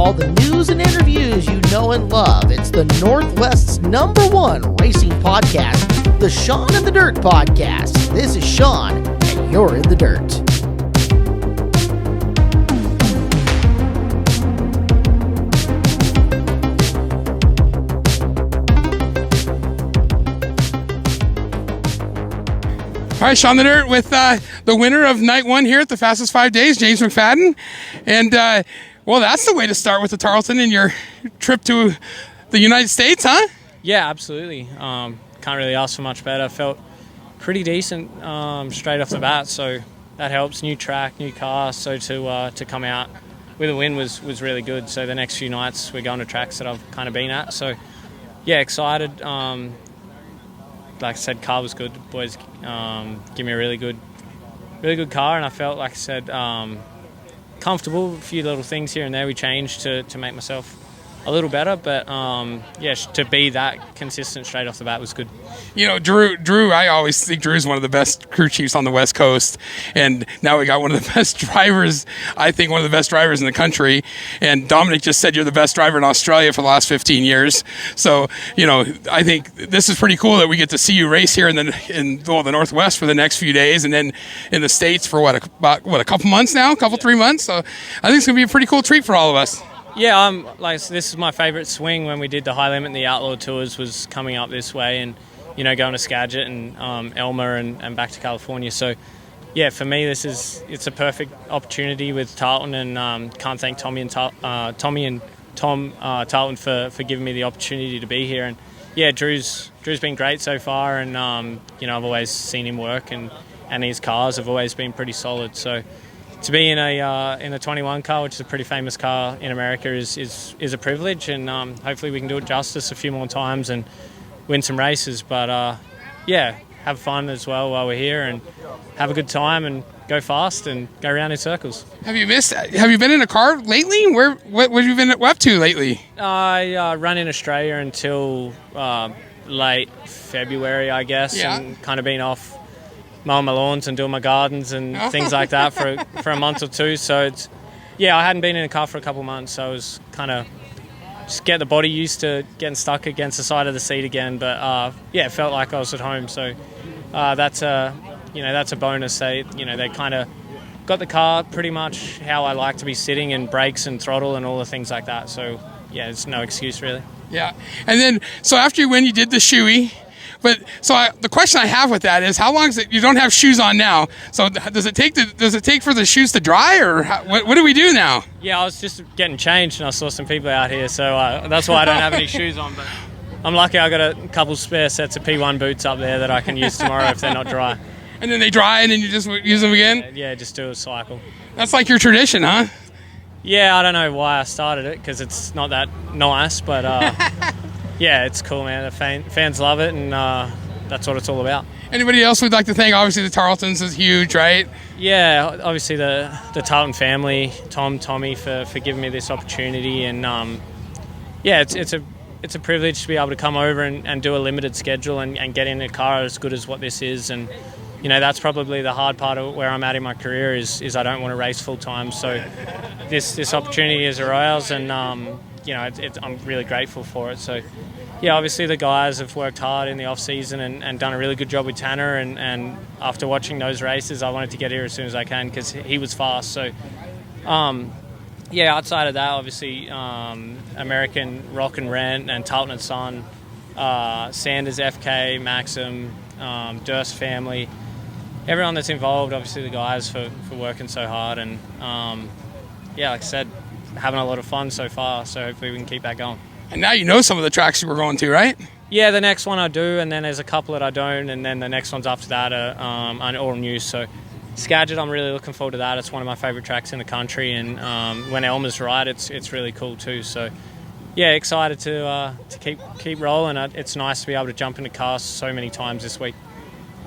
all the news and interviews you know and love. It's the Northwest's #1 racing podcast, the Shaun in the Dirt podcast. This is Shaun, and you're in the dirt. All right, Shaun the Dirt with the winner of night one here at the Fastest 5 Days, James McFadden. And, well, that's the way to start with the Tarlton in your trip to the United States, huh? Yeah, absolutely. Can't really ask for much better. Felt pretty decent straight off the bat, so that helps. New track, new car, so to come out with a win was really good. So the next few nights we're going to tracks that I've kind of been at. So, yeah, excited. Like I said, car was good. The boys give me a really good car, and I felt, like I said, comfortable. A few little things here and there we changed to make myself a little better, but yeah, to be that consistent straight off the bat was good. You know, Drew, I always think Drew's one of the best crew chiefs on the West Coast, and now we got one of the best drivers, I think one of the best drivers in the country, and Dominic just said you're the best driver in Australia for the last 15 years, so, you know, I think this is pretty cool that we get to see you race here in the Northwest for the next few days, and then in the States for a couple months now, 3 months, so I think it's going to be a pretty cool treat for all of us. Yeah, this is my favourite swing. When we did the High Limit and the Outlaw Tours was coming up this way, and you know, going to Skagit and Elmer and back to California. So yeah, for me it's a perfect opportunity with Tarlton, and can't thank Tommy and Tom Tarlton for giving me the opportunity to be here. And yeah, Drew's been great so far, and you know, I've always seen him work, and his cars have always been pretty solid. So to be in a 21 car, which is a pretty famous car in America, is a privilege, and hopefully we can do it justice a few more times and win some races. But yeah, have fun as well while we're here, and have a good time, and go fast and go around in circles. Have you been in a car lately? What have you been up to lately? I ran in Australia until late February, I guess, yeah. And kind of been off mowing my lawns and doing my gardens and things like that for a month or two. So I hadn't been in a car for a couple of months, so I was kind of just get the body used to getting stuck against the side of the seat again. But yeah, it felt like I was at home. So that's a bonus. They kind of got the car pretty much how I like to be sitting, and brakes and throttle and all the things like that. So yeah, there's no excuse really. Yeah, and then so after you win, you did the shoey. But the question I have with that is, how long is it? You don't have shoes on now, so does it take for the shoes to dry, or what do we do now? Yeah, I was just getting changed, and I saw some people out here, so that's why I don't have any shoes on. But I'm lucky I got a couple spare sets of P1 boots up there that I can use tomorrow if they're not dry. And then they dry, and then you just use them again. Yeah, just do a cycle. That's like your tradition, huh? Yeah, I don't know why I started it, because it's not that nice, but yeah, it's cool, man. The fans love it, and that's what it's all about. Anybody else we'd like to thank? Obviously, the Tarltons is huge, right? Yeah, obviously the Tarlton family, Tommy for giving me this opportunity, and yeah, it's a privilege to be able to come over and do a limited schedule and get in a car as good as what this is. And you know, that's probably the hard part of where I'm at in my career is I don't want to race full time. So this opportunity is ours, and you know, I'm really grateful for it. So yeah, obviously the guys have worked hard in the off season and done a really good job with Tanner, and after watching those races, I wanted to get here as soon as I can because he was fast. So yeah, outside of that, obviously American Rock and Rent and Tarlton and Son, Sanders, FK, Maxim, Durst family, everyone that's involved, obviously the guys for working so hard, and yeah, like I said, having a lot of fun so far, so hopefully we can keep that going. And now you know some of the tracks you were going to, right? Yeah, the next one I do, and then there's a couple that I don't, and then the next ones after that are all new. So Skagit, I'm really looking forward to that. It's one of my favourite tracks in the country, and when Elmer's right, it's really cool too. So yeah, excited to keep rolling. It's nice to be able to jump into cars so many times this week.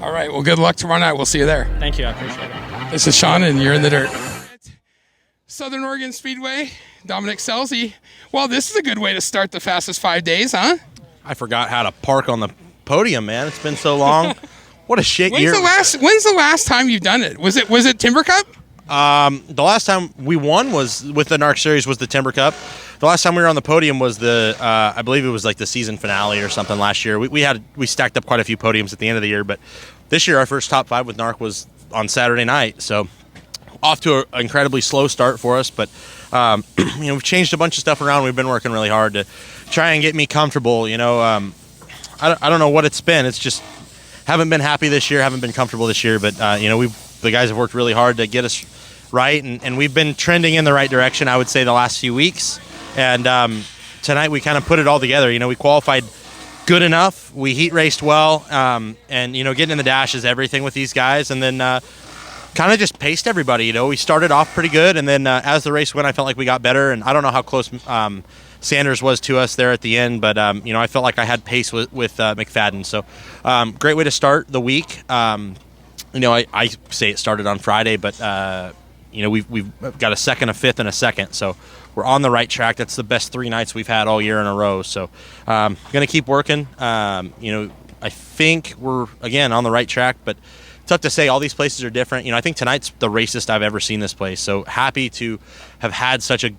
All right, well, good luck tomorrow night. We'll see you there. Thank you, I appreciate it. This is Shaun, and you're in the dirt. Southern Oregon Speedway, Dominic, Scelzi. Well, this is a good way to start the Fastest 5 Days, huh? I forgot how to park on the podium, man. It's been so long. What a shit year. When's the last time you've done it? Was it Timber Cup? The last time we won was with the NARC Series was the Timber Cup. the last time we were on the podium was I believe it was like the season finale or something last year. We stacked up quite a few podiums at the end of the year, but this year our first top 5 with NARC was on Saturday night. So off to an incredibly slow start for us, but we've changed a bunch of stuff around. We've been working really hard to try and get me comfortable. I don't know what it's been. It's just haven't been happy this year, haven't been comfortable this year, but the guys have worked really hard to get us right, and we've been trending in the right direction, I would say, the last few weeks. And tonight we kind of put it all together. We qualified good enough, we heat raced well, and getting in the dash is everything with these guys, and then kind of just paced everybody. We started off pretty good, and then as the race went, I felt like we got better. And I don't know how close Sanders was to us there at the end, but I felt like I had pace with McFadden. So great way to start the week. I say it started on Friday, but we've got a second, a fifth, and a second. So we're on the right track. That's the best 3 nights we've had all year in a row. So going to keep working. I think we're, again, on the right track, but tough to say. All these places are different. I think tonight's the racist I've ever seen this place. So happy to have had such a,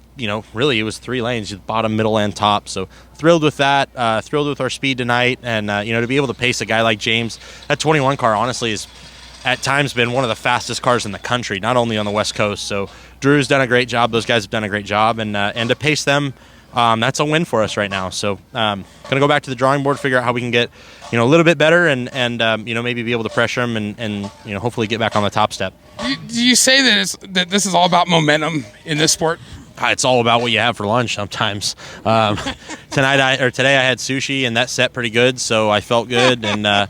really it was 3 lanes, bottom, middle, and top. So thrilled with that. Thrilled with our speed tonight. And, to be able to pace a guy like James, that 21 car honestly is at times been one of the fastest cars in the country, not only on the West Coast. So Drew's done a great job. Those guys have done a great job. And to pace them, that's a win for us right now. So going to go back to the drawing board, figure out how we can get, a little bit better and maybe be able to pressure them and hopefully get back on the top step. Do you say that this is all about momentum in this sport? It's all about what you have for lunch sometimes. Today I had sushi, and that set pretty good, so I felt good. And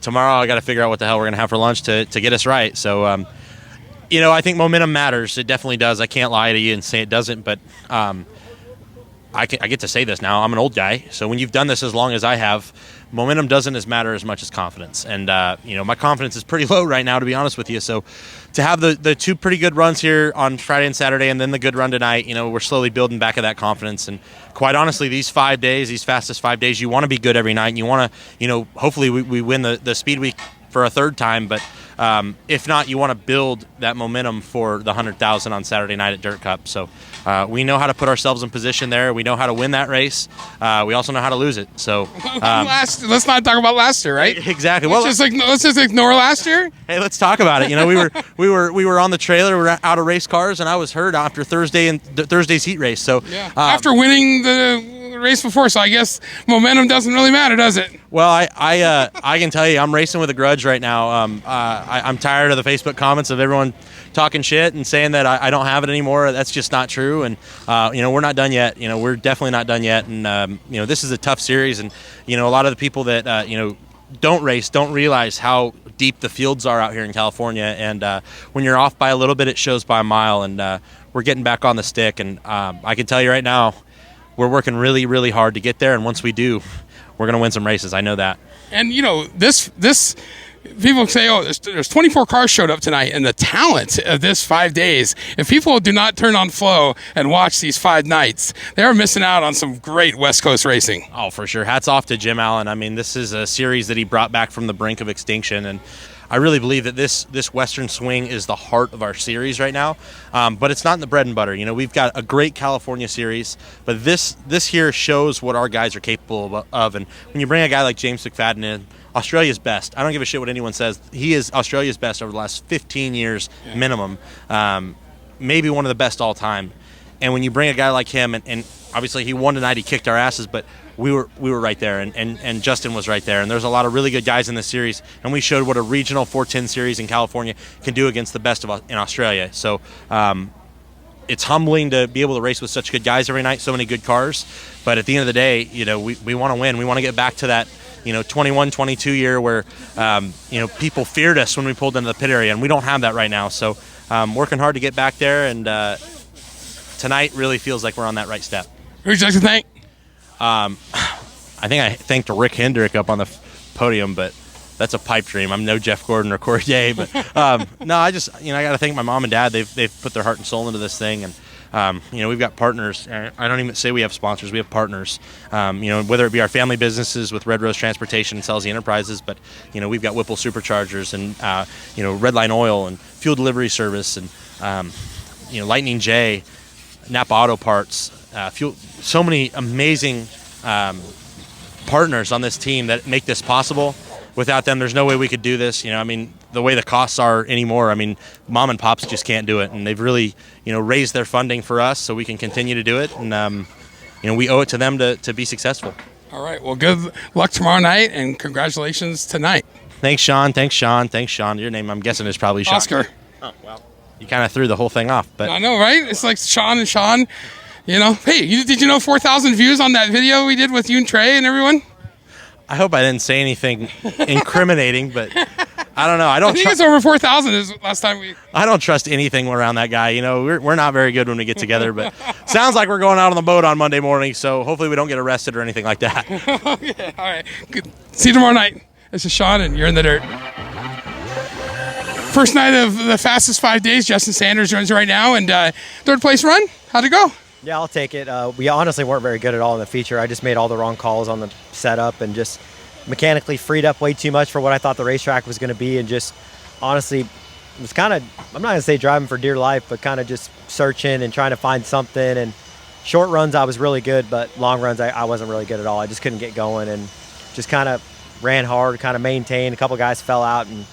tomorrow I got to figure out what the hell we're going to have for lunch to get us right. So, I think momentum matters. It definitely does. I can't lie to you and say it doesn't, but I get to say this now. I'm an old guy, so when you've done this as long as I have, momentum doesn't matter as much as confidence. And, my confidence is pretty low right now, to be honest with you. So to have the 2 pretty good runs here on Friday and Saturday and then the good run tonight, we're slowly building back of that confidence. And quite honestly, these 5 days, these fastest 5 days, you want to be good every night. And you want to, hopefully we win the speed week for a 3rd time. But if not, you want to build that momentum for the 100,000 on Saturday night at Dirt Cup. So we know how to put ourselves in position there. We know how to win that race. We also know how to lose it. So let's not talk about last year, right? Exactly. Let's just ignore last year. Hey, let's talk about it. We were on the trailer. We were out of race cars, and I was hurt after Thursday's heat race. So after winning the race before, so I guess momentum doesn't really matter, does it? Well, I can tell you, I'm racing with a grudge right now. I'm tired of the Facebook comments of everyone talking shit and saying that I don't have it anymore. That's just not true. And we're not done yet. We're definitely not done yet. And this is a tough series. And a lot of the people that don't race don't realize how deep the fields are out here in California. And when you're off by a little bit, it shows by a mile. And we're getting back on the stick. And I can tell you right now, we're working really, really hard to get there. And once we do, we're going to win some races. I know that. And this people say, there's 24 cars showed up tonight, and the talent of this 5 days. If people do not turn on Flow and watch these 5 nights, they're missing out on some great West Coast racing. Oh, for sure. Hats off to Jim Allen. I mean, this is a series that he brought back from the brink of extinction, and I really believe that this Western swing is the heart of our series right now, but it's not in the bread and butter. We've got a great California series, but this here shows what our guys are capable of. And when you bring a guy like James McFadden in, Australia's best. I don't give a shit what anyone says. He is Australia's best over the last 15 years minimum, maybe one of the best all time. And when you bring a guy like him, and obviously he won tonight, he kicked our asses, but we were right there, and Justin was right there. And there's a lot of really good guys in this series, and we showed what a regional 410 series in California can do against the best in Australia. So it's humbling to be able to race with such good guys every night, so many good cars. But at the end of the day, we want to win. We want to get back to that 21, 22 year where, people feared us when we pulled into the pit area, and we don't have that right now. So working hard to get back there, and tonight really feels like we're on that right step. Who'd you like to thank? I think I thanked Rick Hendrick up on the podium, but that's a pipe dream. I'm no Jeff Gordon or Corey Day, but no, I just, I got to thank my mom and dad. They've put their heart and soul into this thing, and we've got partners. I don't even say we have sponsors. We have partners. Whether it be our family businesses with Red Rose Transportation and Scelzi Enterprises, but we've got Whipple Superchargers and Redline Oil and Fuel Delivery Service and Lightning J, Napa Auto Parts. so many amazing partners on this team that make this possible. Without them, there's no way we could do this. I mean, the way the costs are anymore, I mean, mom and pops just can't do it. And they've really, raised their funding for us so we can continue to do it. And, we owe it to them to be successful. All right. Well, good luck tomorrow night, and congratulations tonight. Thanks, Shaun. Thanks, Shaun. Your name, I'm guessing, is probably Shaun. Oscar. Oh, well. You kind of threw the whole thing off. But I know, right? It's like Shaun and Shaun. Hey, did you know 4,000 views on that video we did with you and Trey and everyone? I hope I didn't say anything incriminating, but I don't know. I think it's over 4,000 is last time we... I don't trust anything around that guy. We're not very good when we get together, but sounds like we're going out on the boat on Monday morning, so hopefully we don't get arrested or anything like that. Okay, all right. Good. See you tomorrow night. This is Shaun, and you're in the dirt. First night of the fastest 5 days. Justin Sanders joins right now, and third place run. How'd it go? Yeah, I'll take it. We honestly weren't very good at all in the feature. I just made all the wrong calls on the setup and just mechanically freed up way too much for what I thought the racetrack was going to be, and just honestly was kind of, I'm not going to say driving for dear life, but kind of just searching and trying to find something. And short runs I was really good, but long runs I wasn't really good at all. I just couldn't get going and just kind of ran hard, kind of maintained. A couple guys fell out and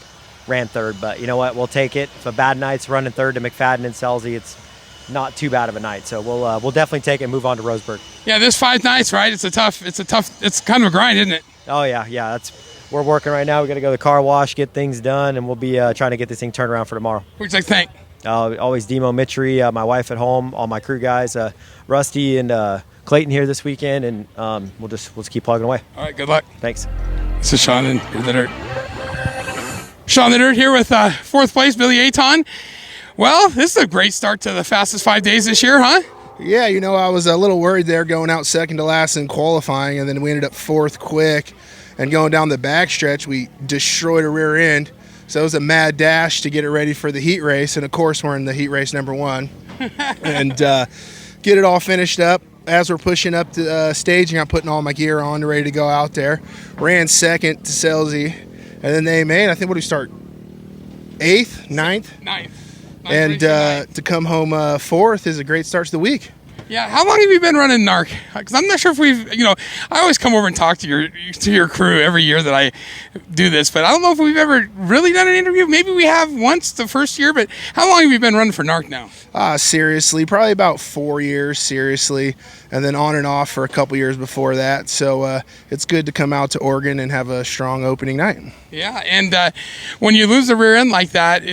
ran third, but you know what? We'll take it. If a bad night's running third to McFadden and Scelzi, it's not too bad of a night, so we'll definitely take it and move on to Roseburg. Yeah, there's 5 nights, right? It's kind of a grind, isn't it? Oh yeah. We're working right now. We got to go to the car wash, get things done, and we'll be trying to get this thing turned around for tomorrow. Who'd you like to thank? Always Demo Mitri, my wife at home, all my crew guys, Rusty and Clayton here this weekend, and we'll just keep plugging away. All right, good luck. Thanks. This is Shaun in the dirt. Shaun the Dirt here with fourth place Billy Aton. Well, this is a great start to the fastest 5 days this year, huh? Yeah, I was a little worried there going out second to last in qualifying, and then we ended up fourth quick. And going down the backstretch, we destroyed a rear end. So it was a mad dash to get it ready for the heat race. And, of course, we're in the heat race number 1. And get it all finished up. As we're pushing up the staging, I'm putting all my gear on, ready to go out there. Ran second to Scelzi. And then they made, I think, what do we start? 8th? 9th? Ninth. And to come home fourth is a great start to the week. Yeah, how long have you been running NARC? Because I'm not sure if we've, I always come over and talk to your crew every year that I do this, but I don't know if we've ever really done an interview. Maybe we have once the first year, but how long have you been running for NARC now? Seriously, probably about 4 years, seriously, and then on and off for a couple years before that. So it's good to come out to Oregon and have a strong opening night. Yeah, and when you lose the rear end like that,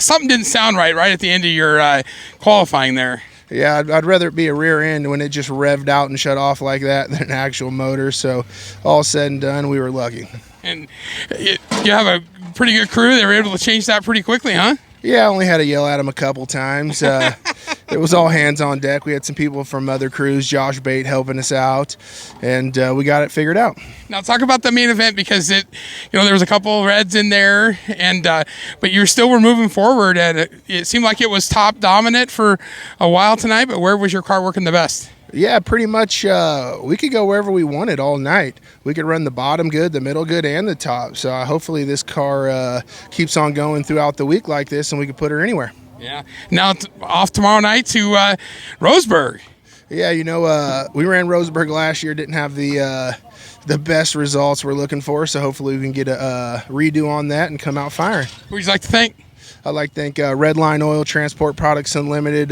something didn't sound right at the end of your qualifying there. Yeah, I'd rather it be a rear end when it just revved out and shut off like that than an actual motor. So all said and done, we were lucky. And you have a pretty good crew. They were able to change that pretty quickly, huh? Yeah, I only had to yell at them a couple times. It was all hands on deck. We had some people from other crews, Josh Bate, helping us out, and we got it figured out. Now talk about the main event, because there was a couple reds in there, and but you still were moving forward, and it seemed like it was top dominant for a while tonight. But where was your car working the best? Yeah, pretty much we could go wherever we wanted all night. We could run the bottom good, the middle good, and the top. So hopefully this car keeps on going throughout the week like this, and we can put her anywhere. Yeah. Now off tomorrow night to Roseburg. Yeah, we ran Roseburg last year, didn't have the best results we're looking for, so hopefully we can get a redo on that and come out firing. Who would you like to thank? I'd like to thank Redline Oil, Transport Products Unlimited,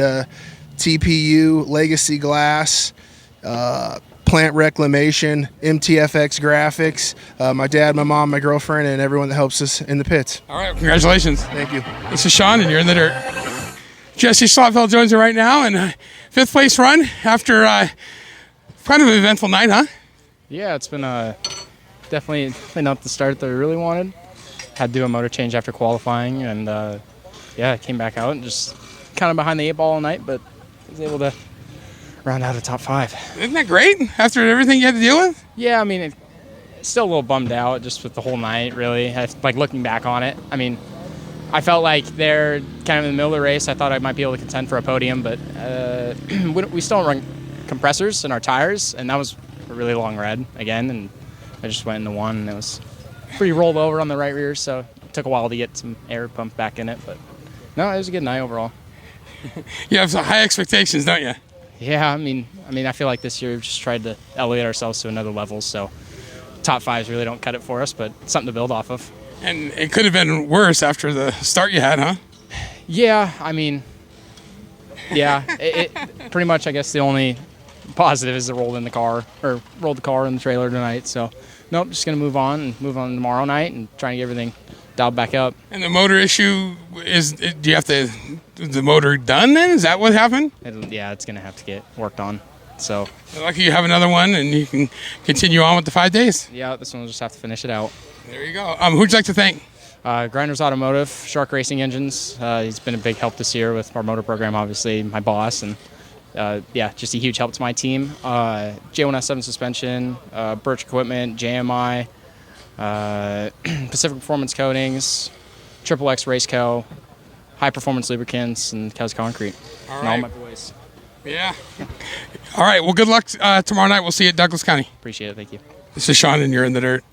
TPU, Legacy Glass, Plant Reclamation, MTFX Graphics, my dad, my mom, my girlfriend, and everyone that helps us in the pits. All right, congratulations. Thank you. This is Shaun, and you're in the dirt. Jesse Schlotfeldt joins you right now, and fifth place run after kind of an eventful night, huh? Yeah, it's been definitely not the start that we really wanted. Had to do a motor change after qualifying, and came back out and just kind of behind the 8 ball all night, but was able to round out a top 5. Isn't that great after everything you had to deal with? Yeah, I mean, it's still a little bummed out just with the whole night, really. Like looking back on it, I mean, I felt like they're kind of in the middle of the race. I thought I might be able to contend for a podium, but we still run compressors in our tires, and that was a really long red again, and I just went into one, and it was pretty rolled over on the right rear, so it took a while to get some air pumped back in it, but no, it was a good night overall. You have some high expectations, don't you? Yeah, I mean, I feel like this year we've just tried to elevate ourselves to another level. So top fives really don't cut it for us, but something to build off of. And it could have been worse after the start you had, huh? Yeah, I mean, yeah, it pretty much. I guess the only positive is it rolled the car in the trailer tonight. So nope, just gonna move on tomorrow night and try and get everything dialed back up. And the motor issue is, do you have the motor done then? Is that what happened? It's going to have to get worked on. So lucky you have another one and you can continue on with the 5 days. Yeah, this one will just have to finish it out. There you go. Who'd you like to thank? Grinders Automotive, Shark Racing Engines. He's been a big help this year with our motor program, obviously, my boss. And just a huge help to my team. J1S7 Suspension, Birch Equipment, JMI, Pacific Performance Coatings, Triple X Race Co., High Performance Lubricants, and Kels Concrete. All right. And all my boys. Yeah. All right. Well, good luck tomorrow night. We'll see you at Douglas County. Appreciate it. Thank you. This is Shaun, and you're in the dirt.